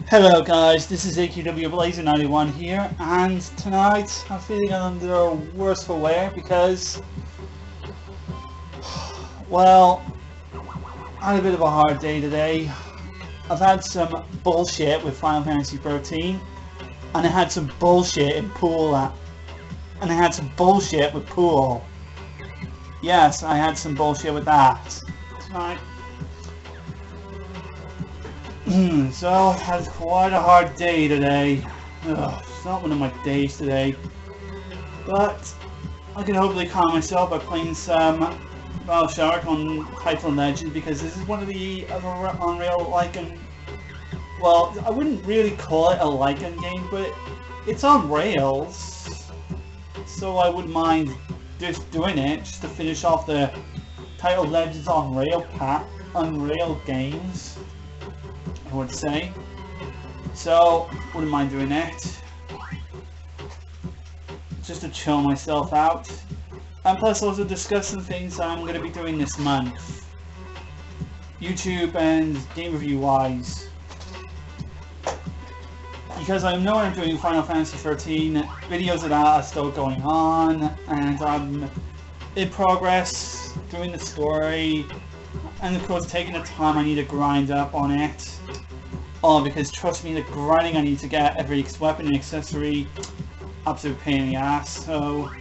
Hello guys, this is AQW Blazer91 here, and tonight I'm feeling under worse for wear because, well, I had a bit of a hard day today. I've had some bullshit with Final Fantasy 13, and I had some bullshit in pool, and I had some bullshit with pool. Yes, I had some bullshit with that. Tonight. So I had quite a hard day today. It's not one of my days today, but I can hopefully calm myself by playing some Shark on Taito Legends, because this is one of the other Unreal Lycan. Well, I wouldn't really call it a Lycan game, but it's on rails, so I wouldn't mind just doing it just to finish off the Taito Legends on Unreal games, I would say. So wouldn't mind doing it just to chill myself out, and plus also discuss some things I'm going to be doing this month, YouTube and game review wise, because I know I'm doing Final Fantasy 13 videos of that are still going on, and I'm in progress doing the story, and of course taking the time I need to grind up on it. Because trust me, the grinding I need to get every weapon and accessory, absolute pain in the ass. So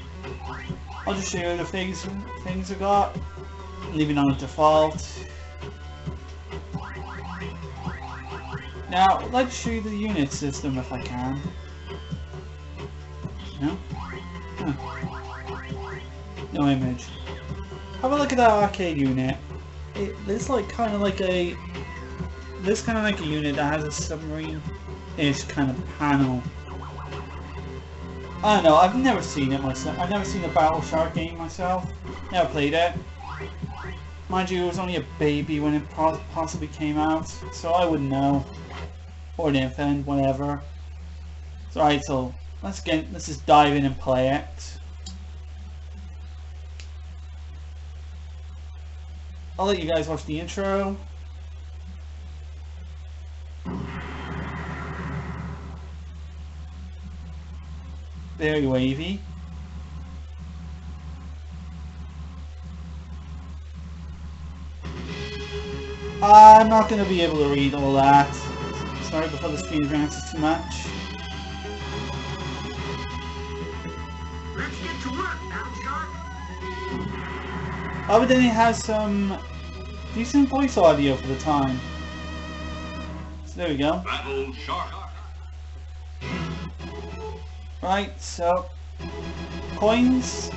I'll just show you the things I got, leaving on the default. Now I'd like to show you the unit system if I can. No? Huh. No image. Have a look at that arcade unit. It's like kind of like a unit that has a submarine-ish kind of panel. I don't know, I've never seen it myself. I've never seen a Battle Shark game myself. Never played it. Mind you, it was only a baby when it possibly came out, so I wouldn't know. Or an infant, whatever. So, alright, so let's just dive in and play it. I'll let you guys watch the intro. Very wavy. I'm not going to be able to read all that. Sorry before the screen advances too much. Let's get to work, Shark. Oh, but then it has some decent voice audio for the time. So there we go. Battle Shark. Right, so coins.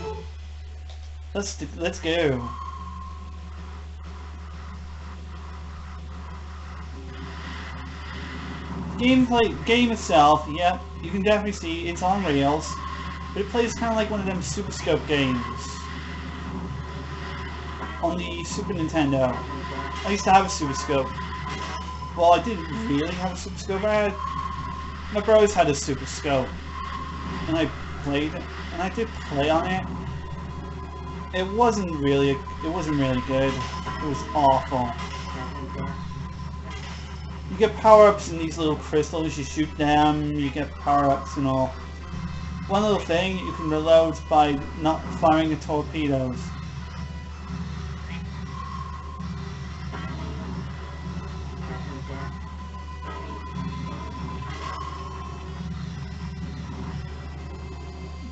Let's go. Game itself, yeah, you can definitely see it's on rails, but it plays kind of like one of them Super Scope games on the Super Nintendo. I used to have a Super Scope. Well, I didn't really have a Super Scope. My bros had a Super Scope. And I played it, and I did play on it. It wasn't really good. It was awful. You get power-ups in these little crystals, you shoot them, you get power-ups and all. One little thing, you can reload by not firing the torpedoes.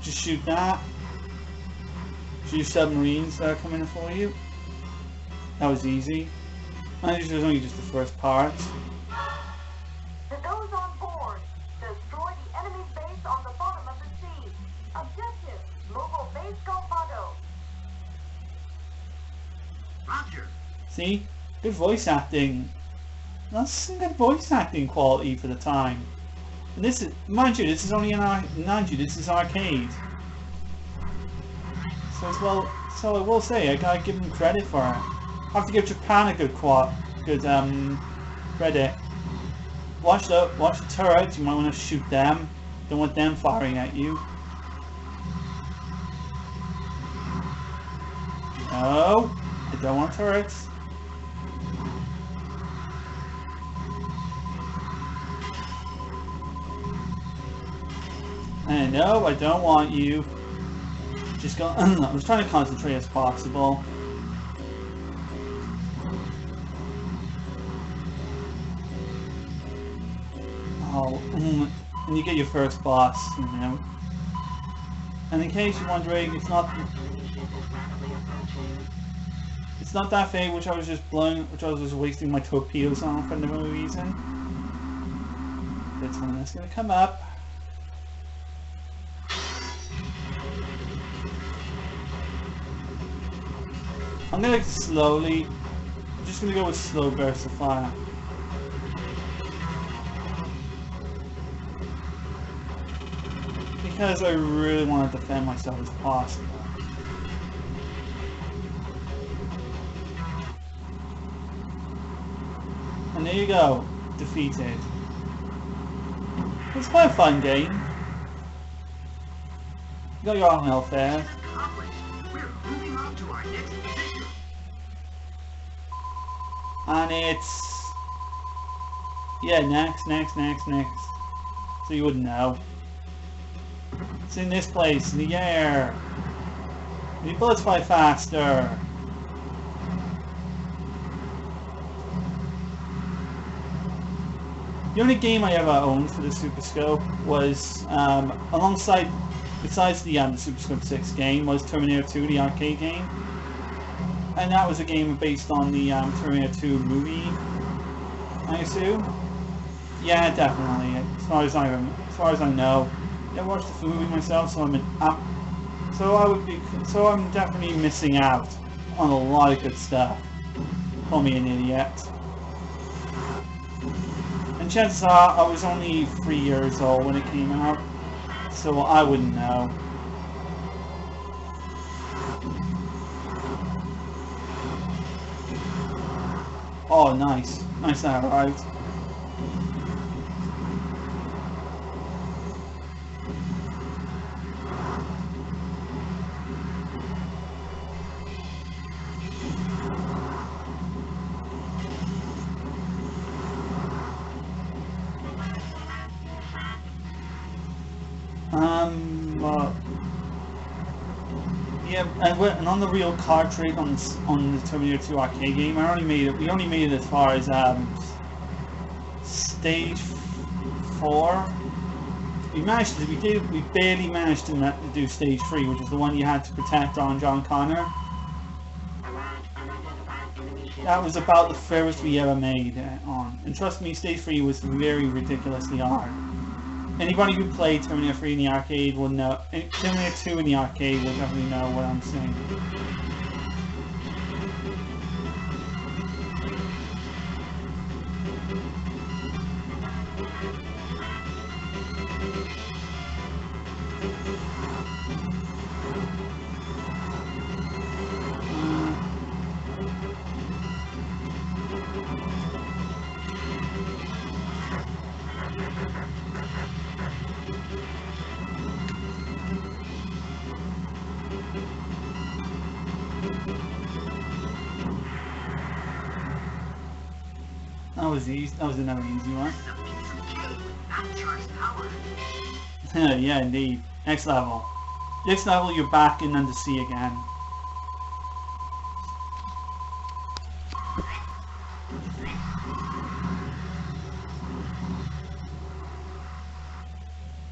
Just shoot that. Shoot submarines that are coming in for you. That was easy. And this was only just the first part. To those on board, destroy the enemy's base on the bottom of the sea. Objective, local base Compado. Roger. See? Good voice acting. That's some good voice acting quality for the time. And this is, mind you, this is only this is arcade. So as well, so I will say, I gotta give them credit for it. I have to give Japan a good credit. Watch the turrets, you might want to shoot them. Don't want them firing at you. No, I don't want turrets. And no, I don't want you. Just go. I was trying to concentrate as possible. Oh, and you get your first boss, you know. And in case you're wondering, it's not that thing which I was just wasting my torpedoes on for no reason. It's one that's gonna come up. I'm gonna slowly, I'm just gonna go with slow bursts of fire. Because I really want to defend myself as possible. And there you go, defeated. It's quite a fun game. You got your own health there. We're moving on to our next position. And it's... yeah, next. So you wouldn't know. It's in this place, in the air. And your bullets fly faster. The only game I ever owned for the Super Scope was, besides the Super Scope 6 game, was Terminator 2, the arcade game. And that was a game based on the Terminator 2 movie, I assume. Yeah, definitely. As far as I know. I watched the movie myself, so I'm definitely missing out on a lot of good stuff. Call me an idiot. And chances are, I was only 3 years old when it came out, so I wouldn't know. Oh, nice. Nice that arrived. Yeah, and on the real cartridge on the Terminator 2 arcade game, we only made it as far as stage 4. We barely managed to do stage 3, which is the one you had to protect John Connor. That was about the furthest we ever made on, and trust me, stage 3 was very ridiculously hard. Anybody who played Terminator 3 in the arcade will know. Terminator 2 in the arcade will definitely know what I'm saying. That was easy. That was another easy one. Yeah, indeed. Next level. Next level, you're back in Undersea again.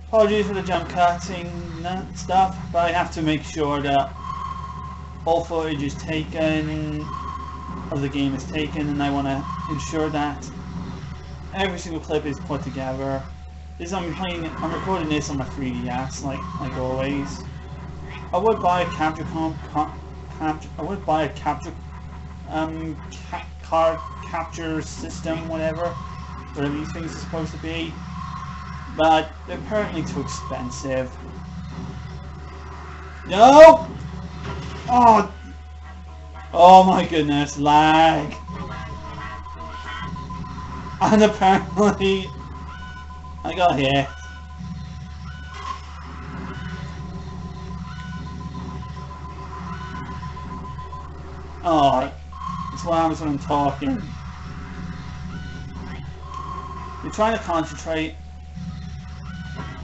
Apologies for the jump cutting and stuff, but I have to make sure that all footage is taken, of the game is taken, and I want to ensure that every single clip is put together. I'm recording this on my 3DS, like always. I would buy a capture card capture system, whatever these things are supposed to be, but they're apparently too expensive. No! Oh my goodness, lag! And apparently I got hit. Oh, that's what happens when I'm talking. You're trying to concentrate.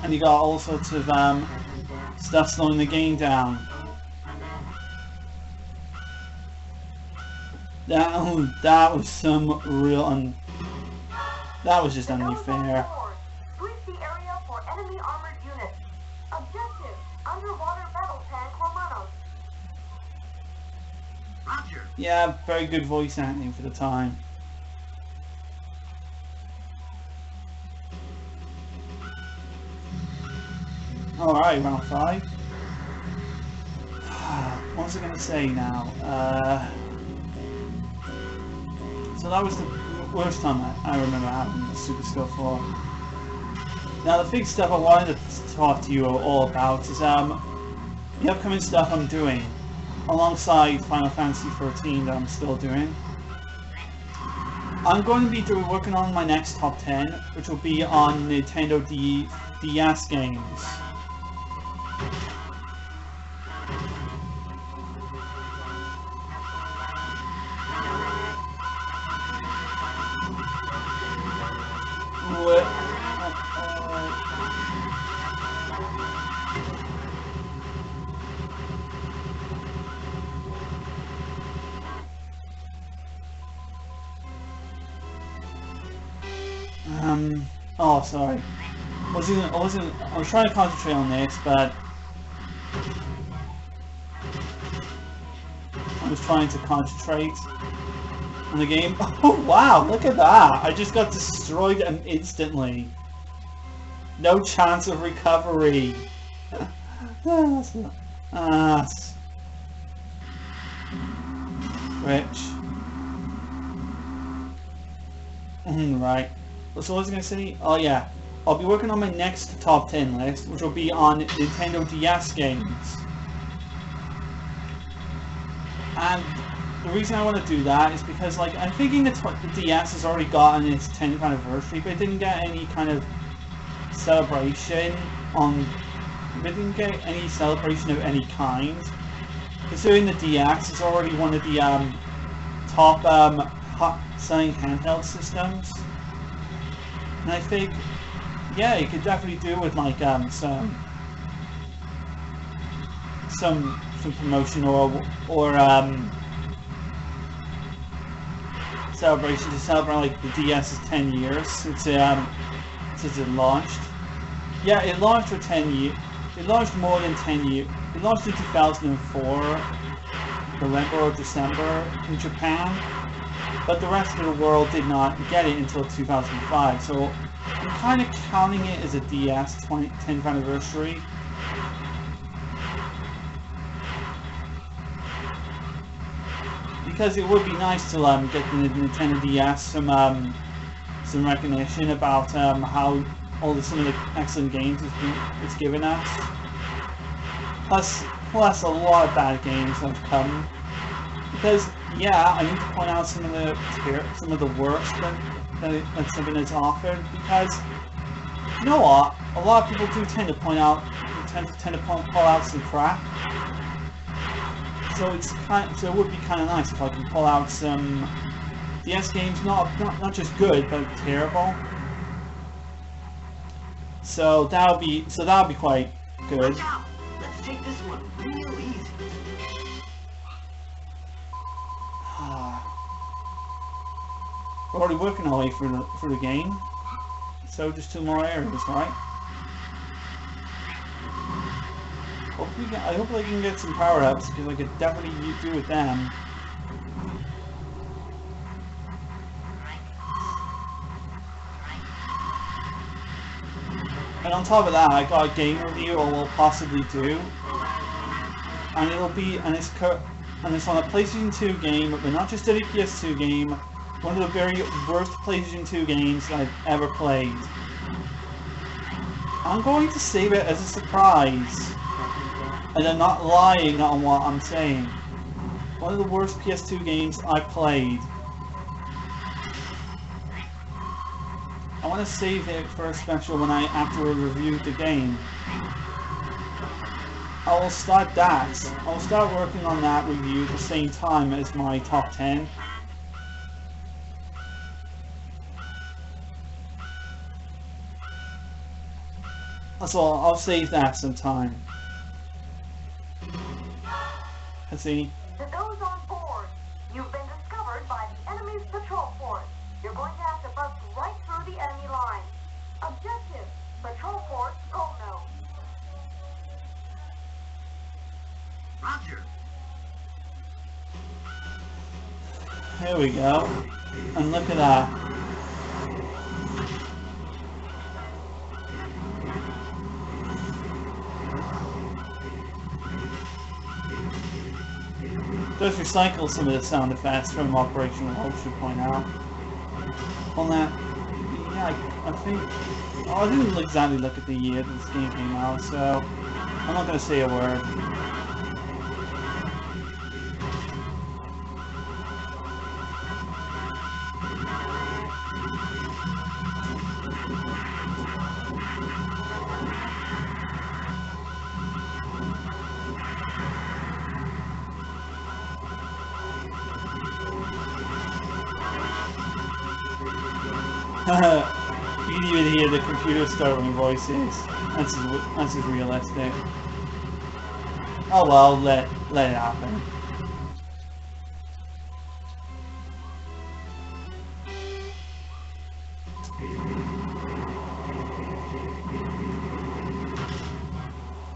And you got all sorts of stuff slowing the game down. That was some real that was just unfair. Sweep the area for enemy armored units. Objective: underwater battle tank Romanos. Roger. Yeah, very good voice acting for the time. Alright, round 5. What was I going to say now? So that was the worst time I remember having the Super Skill 4. Now the big stuff I wanted to talk to you all about is the upcoming stuff I'm doing alongside Final Fantasy 13 that I'm still doing. I'm going to be working on my next top 10, which will be on Nintendo DS games. Oh, sorry. I was trying to concentrate on this, but I was trying to concentrate on the game. Oh wow, look at that! I just got destroyed instantly. No chance of recovery. Rich. Right. So what was I going to say? Oh yeah. I'll be working on my next top 10 list, which will be on Nintendo DS games. And the reason I want to do that is because, like, I'm thinking the DS has already gotten its 10th anniversary, but it didn't get any kind of celebration it didn't get any celebration of any kind. Considering the DS is already one of the top selling handheld systems. And I think, yeah, you could definitely do with like some promotion or celebration to celebrate like the DS's 10 years since it launched. Yeah, it launched for 10 years. It launched more than 10 years. It launched in 2004, November or December in Japan. But the rest of the world did not get it until 2005, so I'm kind of counting it as a DS 10th anniversary. Because it would be nice to get the Nintendo DS some recognition about how some of the excellent games it's given us. Plus a lot of bad games have come. Because yeah, I need to point out some of the works that something is offered, because you know what, a lot of people do tend to pull out some crap. So it would be kind of nice if I can pull out some DS games, not just good but terrible. So that'll be quite good. Watch out. Let's take this one real easy. We're already working our way through the game, so just 2 more areas, right? I hope I can get some power-ups, because I could definitely do with them. And on top of that, I got a game review I will possibly do, and it's on a PlayStation 2 game, but not just a PS2 game. One of the very worst PlayStation 2 games I've ever played. I'm going to save it as a surprise. And I'm not lying on what I'm saying. One of the worst PS2 games I played. I want to save it for a special after we review the game. I will start that. I'll start working on that review at the same time as my top 10. So I'll save that some time. Let's see. To those on board, you've been discovered by the enemy's patrol force. You're going to have to bust right through the enemy line. Objective, patrol force Golno. Roger. Here we go. And look at that. Does recycle some of the sound effects from Operation Wolf, should point out. On that, yeah, I think. Oh, I didn't exactly look at the year that this game came out, so I'm not going to say a word. You can even hear the computer startling voices. That's just realistic. Oh well, let it happen.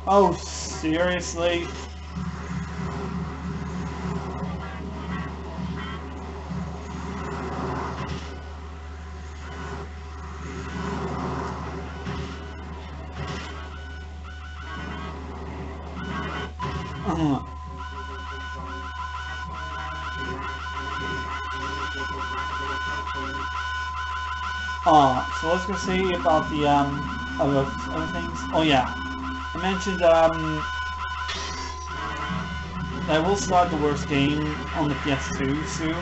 Oh, seriously? So what was I going to say about the other things? Oh yeah, I mentioned I will start the worst game on the PS2 soon.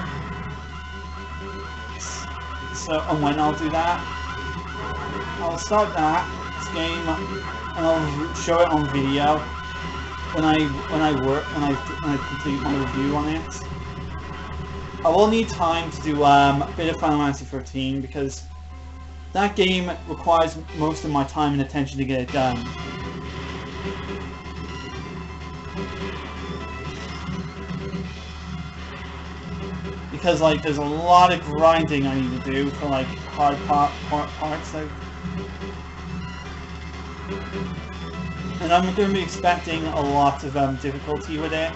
So and when I'll do that, I'll start that game and I'll show it on video when I complete my review on it. I will need time to do a bit of Final Fantasy 13 because that game requires most of my time and attention to get it done. Because like there's a lot of grinding I need to do for like hard parts like. And I'm going to be expecting a lot of difficulty with it.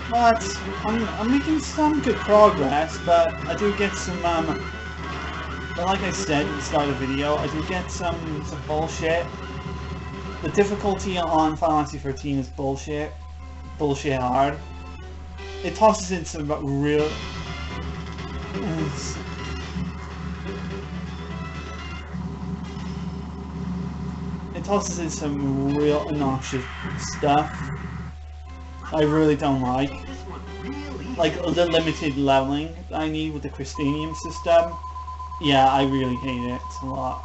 But I'm making some good progress, but I do get some, but like I said at the start of the video, I do get some bullshit. The difficulty on Final Fantasy 13 is bullshit hard. It tosses in some real... It tosses in some real obnoxious stuff I really don't like. Like the limited leveling I need with the Crystanium system. Yeah, I really hate it a lot.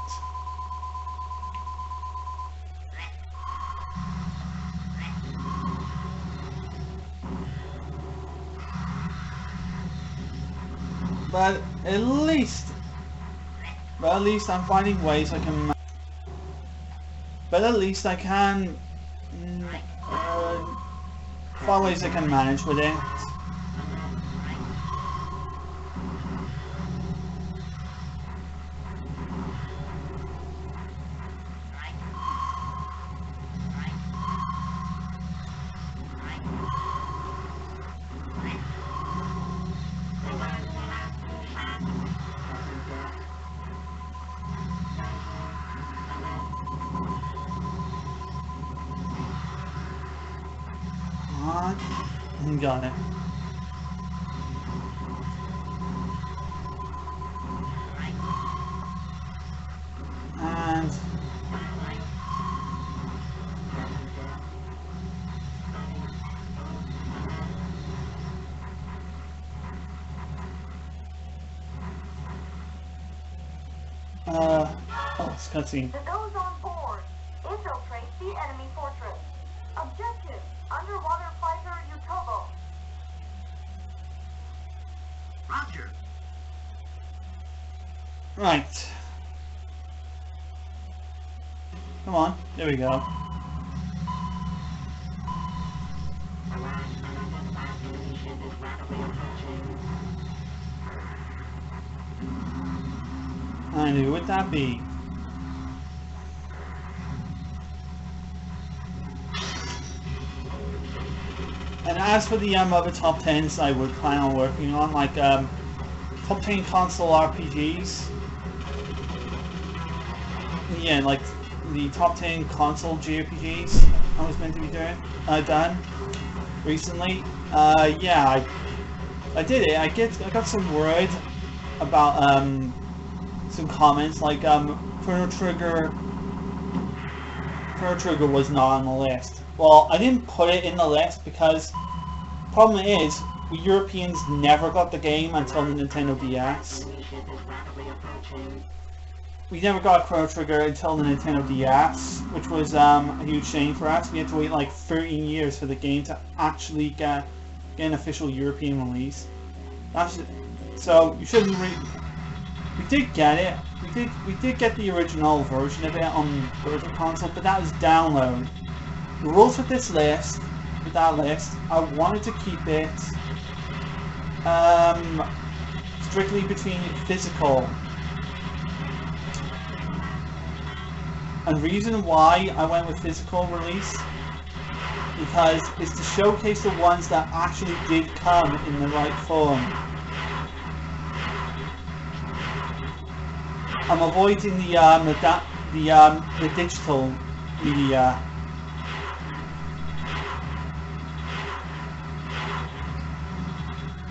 But at least I'm finding ways I can. But at least I can find ways I can manage with it. Got it. And oh, it's cutscene. To those on board, infiltrate the enemy fortress. Objective, underwater fighter Utobo. Roger. Right. Come on, there we go. And who would that be? And as for the other top 10s I would plan on working on, like top 10 console RPGs. Yeah, like the top 10 console JRPGs I was meant to be doing, done recently. Yeah, I did it. I got some word about some comments like Chrono Trigger was not on the list. Well, I didn't put it in the list because problem is we Europeans never got the game until the Nintendo DS. We never got Chrono Trigger until the Nintendo DS, which was a huge shame for us. We had to wait like 13 years for the game to actually get an official European release. So you shouldn't we did get it. We did get the original version of it on Virtual Console, but that was download. The rules with this list, with that list, I wanted to keep it strictly between physical. And reason why I went with physical release, because it's to showcase the ones that actually did come in the right form. I'm avoiding the digital media.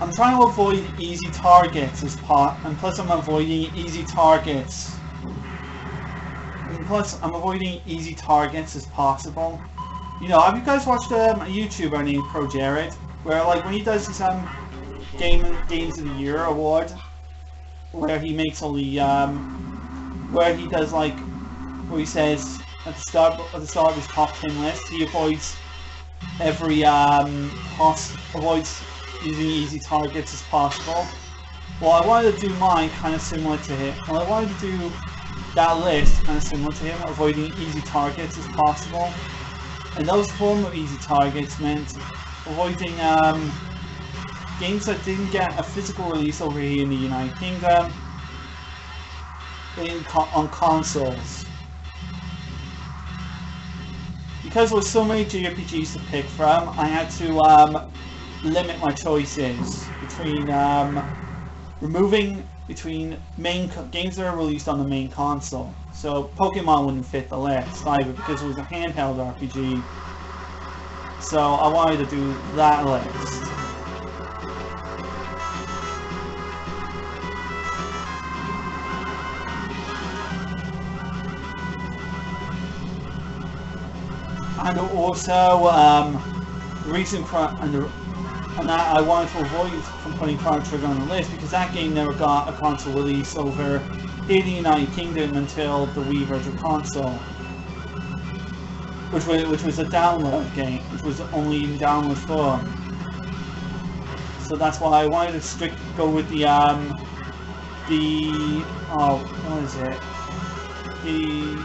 I'm trying to avoid easy targets and plus I'm avoiding easy targets. And plus I'm avoiding easy targets as possible. You know, have you guys watched a YouTuber named Pro Jared, where like when he does his Games of the Year award, where he makes all the where he does like where he says at the start of his top 10 list, he avoids every avoids using easy targets as possible. Well, I wanted to do mine kind of similar to him. Well, I wanted to do that list kind of similar to him, avoiding easy targets as possible. And those form of easy targets meant avoiding games that didn't get a physical release over here in the United Kingdom on consoles. Because there were so many JRPGs to pick from, I had to limit my choices between main games that are released on the main console. So Pokemon wouldn't fit the list either because it was a handheld RPG. So I wanted to do that list. And also the reason and that I wanted to avoid from putting Chrono Trigger on the list because that game never got a console release over in the United Kingdom until the Wii Virtual Console, which was a download game, which was only in download form. So that's why I wanted to go with the what is it? The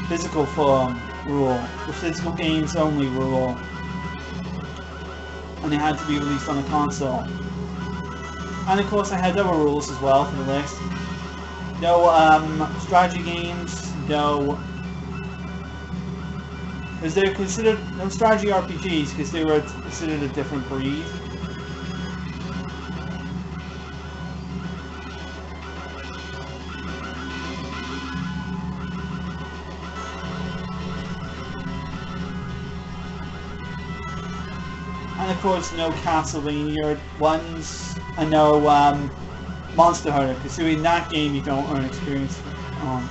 physical form rule, the physical games only rule. And it had to be released on a console. And of course I had other rules as well for the list. No strategy games, no... because they were considered... no strategy RPGs because they were considered a different breed. And of course, no Castlevania ones, and no Monster Hunter, because in that game you don't earn experience on.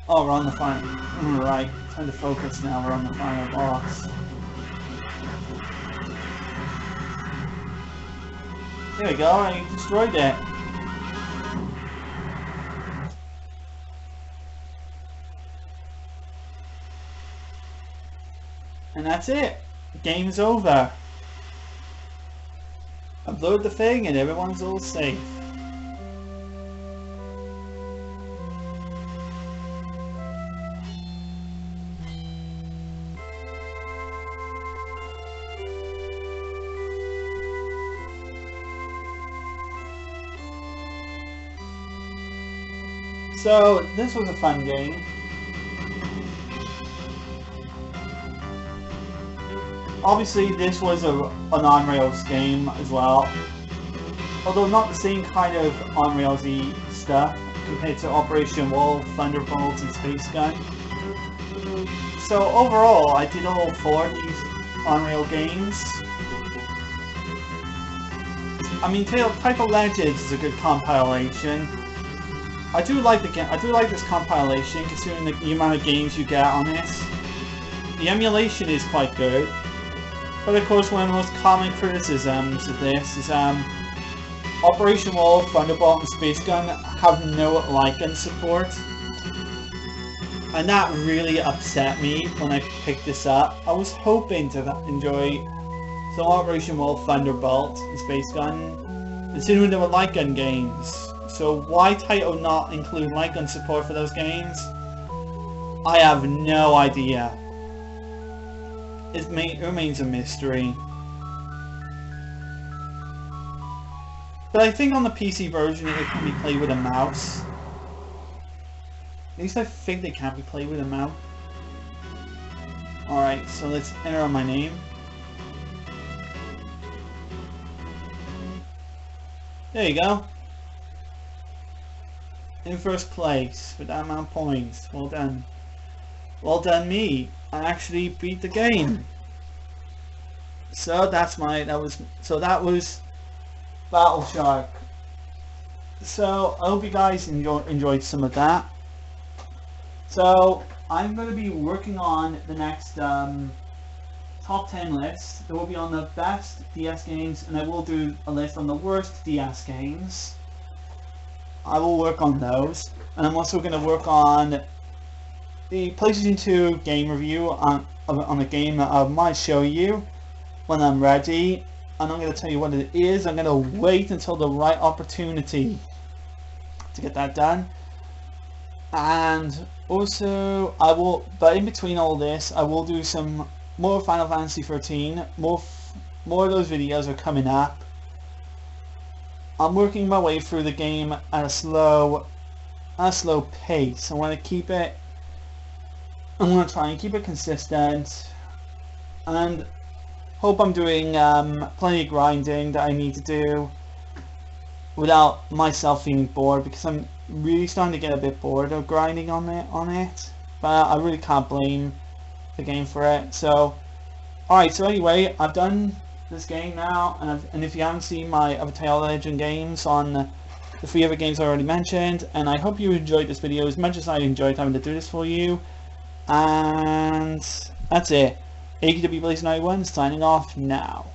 Oh, we're on the final. Right, time to focus now. We're on the final boss. There we go, I destroyed it. And that's it. Game's over. Upload the thing and everyone's all safe. So, this was a fun game. Obviously, this was an on-rails game as well. Although not the same kind of on-railsy stuff compared to Operation Wolf, Thunderbolt, and Space Gun. So overall, I did all 4 of these on-rail games. I mean, Taito Legends is a good compilation. I do like this compilation, considering the amount of games you get on this. The emulation is quite good, but of course one of the most common criticisms of this is Operation Wolf, Thunderbolt, and Space Gun have no light-gun support, and that really upset me when I picked this up. I was hoping to enjoy some Operation Wolf, Thunderbolt, and Space Gun, considering they were light-gun games. So why Taito not include light gun support for those games? I have no idea. It remains a mystery. But I think on the PC version it can be played with a mouse. At least I think they can be played with a mouse. Alright, so let's enter my name. There you go. In first place with that amount of points. Well done. Well done me. I actually beat the game. So that was Battle Shark. So I hope you guys enjoyed some of that. So I'm going to be working on the next top 10 list. It will be on the best DS games, and I will do a list on the worst DS games. I will work on those, and I'm also going to work on the PlayStation 2 game review on a game that I might show you when I'm ready, and I'm going to tell you what it is. I'm going to wait until the right opportunity to get that done, and also but in between all this, I will do some more Final Fantasy 13. More of those videos are coming up. I'm working my way through the game at a slow pace. I want to try and keep it consistent, and hope I'm doing plenty of grinding that I need to do without myself feeling bored, because I'm really starting to get a bit bored of grinding on it. But I really can't blame the game for it. So, alright, so anyway, I've done this game now, and if you haven't seen my other Taito Legends games on the 3 other games I already mentioned, and I hope you enjoyed this video as much as I enjoyed having to do this for you. And that's it. AKW Blaze 91 signing off now.